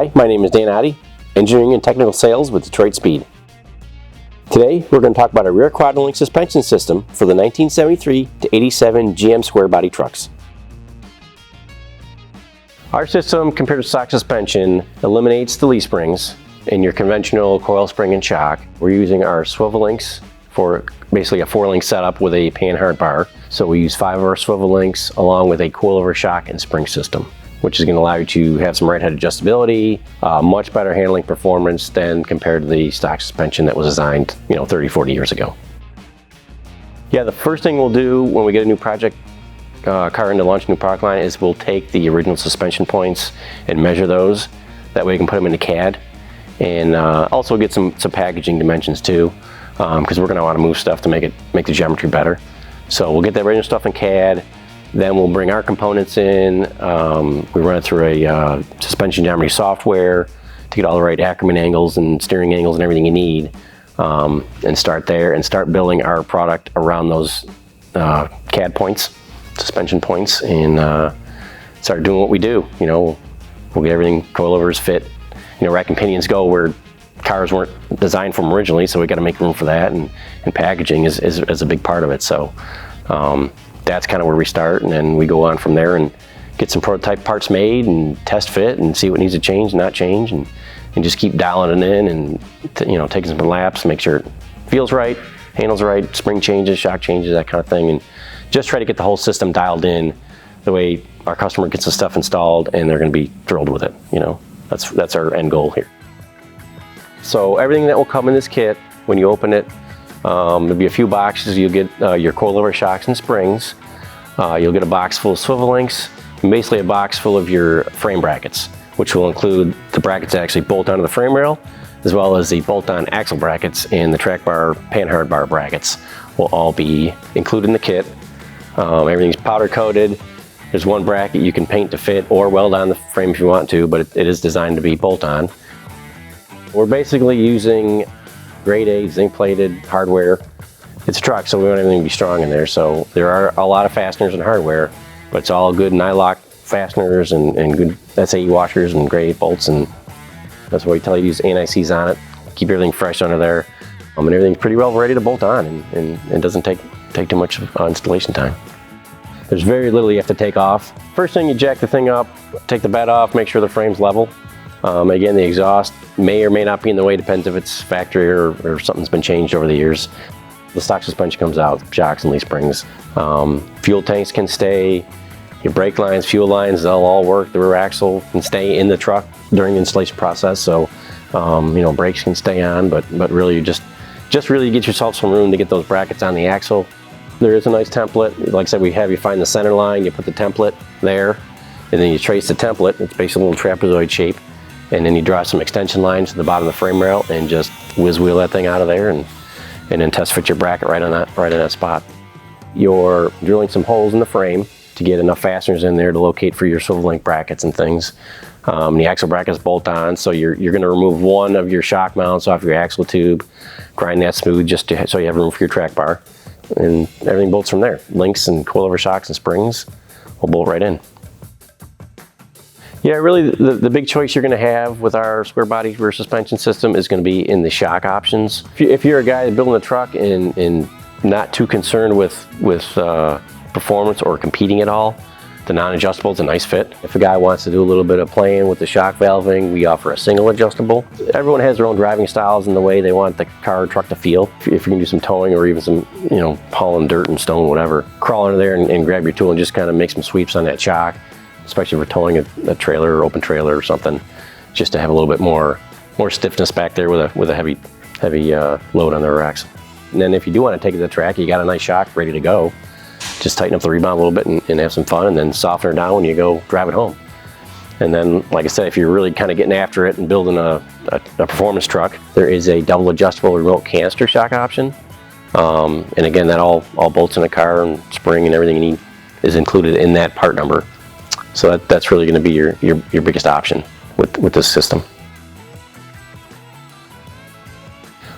Hi, my name is Dan Oddie, Engineering and Technical Sales with Detroit Speed. Today we're going to talk about a rear QUADRALink suspension system for the 1973 to 87 GM square body trucks. Our system, compared to stock suspension, eliminates the leaf springs in your conventional coil spring and shock. We're using our swivel links for basically a 4-link setup with a panhard bar. So we use 5 of our swivel links along with a coilover shock and spring system, which is going to allow you to have some right head adjustability, much better handling performance than compared to the stock suspension that was designed 30, 40 years ago. Yeah, the first thing we'll do when we get a new project car in to launch a new product line is we'll take the original suspension points and measure those. That way we can put them into CAD and also get some packaging dimensions too, because we're going to want to move stuff to make the geometry better. So we'll get that original stuff in CAD. Then we'll bring our components in. We run it through a suspension geometry software to get all the right Ackerman angles and steering angles and everything you need, and start there and start building our product around those CAD points, suspension points, and start doing what we do. We'll get everything coilovers fit. Rack and pinions go where cars weren't designed for them originally, so we got to make room for that, and packaging is a big part of it. So. That's kind of where we start, and then we go on from there and get some prototype parts made and test fit and see what needs to change and not change, and just keep dialing it in and taking some laps, make sure it feels right, handles right, spring changes, shock changes, that kind of thing, and just try to get the whole system dialed in the way our customer gets the stuff installed and they're going to be thrilled with it. That's our end goal here. So everything that will come in this kit, when you open it, there'll be a few boxes. You'll get your coilover shocks and springs. You'll get a box full of swivel links, and basically a box full of your frame brackets, which will include the brackets that actually bolt onto the frame rail, as well as the bolt-on axle brackets and the track bar, panhard bar brackets will all be included in the kit. Everything's powder coated. There's one bracket you can paint to fit or weld on the frame if you want to, but it is designed to be bolt-on. We're basically using grade A zinc plated hardware. It's a truck, so we want everything to be strong in there. So there are a lot of fasteners and hardware, but it's all good nylock fasteners and good SAE washers and grade A bolts, and that's why we tell you to use anti-seize on it. Keep everything fresh under there, and everything's pretty well ready to bolt on, and it doesn't take too much installation time. There's very little you have to take off. First thing, you jack the thing up, take the bed off, make sure the frame's level. Again, the exhaust may or may not be in the way, depends if it's factory or something's been changed over the years. The stock suspension comes out, shocks and leaf springs. Fuel tanks can stay, your brake lines, fuel lines, they'll all work. The rear axle can stay in the truck during the installation process, so brakes can stay on, but really you just really get yourself some room to get those brackets on the axle. There is a nice template. Like I said, we have you find the center line, you put the template there, and then you trace the template. It's basically a little trapezoid shape. And then you draw some extension lines to the bottom of the frame rail and just whiz wheel that thing out of there, and then test fit your bracket right in that spot. You're drilling some holes in the frame to get enough fasteners in there to locate for your swivel link brackets and things. The axle brackets bolt on, so you're going to remove one of your shock mounts off your axle tube, grind that smooth so you have room for your track bar, and everything bolts from there. Links and coilover shocks and springs will bolt right in. Yeah, really the big choice you're going to have with our square body rear suspension system is going to be in the shock options. If you're a guy building a truck and not too concerned with performance or competing at all, the non-adjustable is a nice fit. If a guy wants to do a little bit of playing with the shock valving, we offer a single adjustable. Everyone has their own driving styles and the way they want the car or truck to feel. If you can do some towing or even some, hauling dirt and stone, whatever, crawl under there and grab your tool and just kind of make some sweeps on that shock, especially if we're towing a trailer or open trailer or something, just to have a little bit more stiffness back there with a heavy load on the rear axle. And then if you do want to take it to the track, you got a nice shock ready to go. Just tighten up the rebound a little bit and have some fun, and then soften her down when you go drive it home. And then, like I said, if you're really kind of getting after it and building a performance truck, there is a double adjustable remote canister shock option. And again, that all bolts in the car, and spring and everything you need is included in that part number. So that's really going to be your biggest option with this system.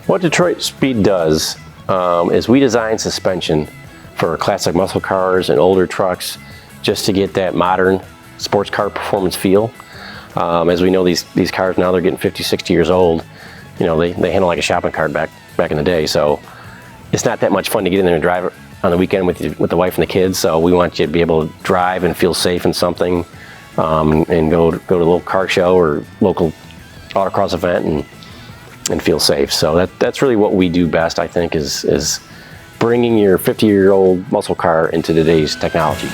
What Detroit Speed does is we design suspension for classic muscle cars and older trucks just to get that modern sports car performance feel. As we know, these cars now, they're getting 50, 60 years old. You know, they handle like a shopping cart back in the day. So it's not that much fun to get in there and drive on the weekend with the wife and the kids. So we want you to be able to drive and feel safe in something, and go to a little car show or local autocross event and feel safe. So that's really what we do best, I think, is bringing your 50-year-old muscle car into today's technology.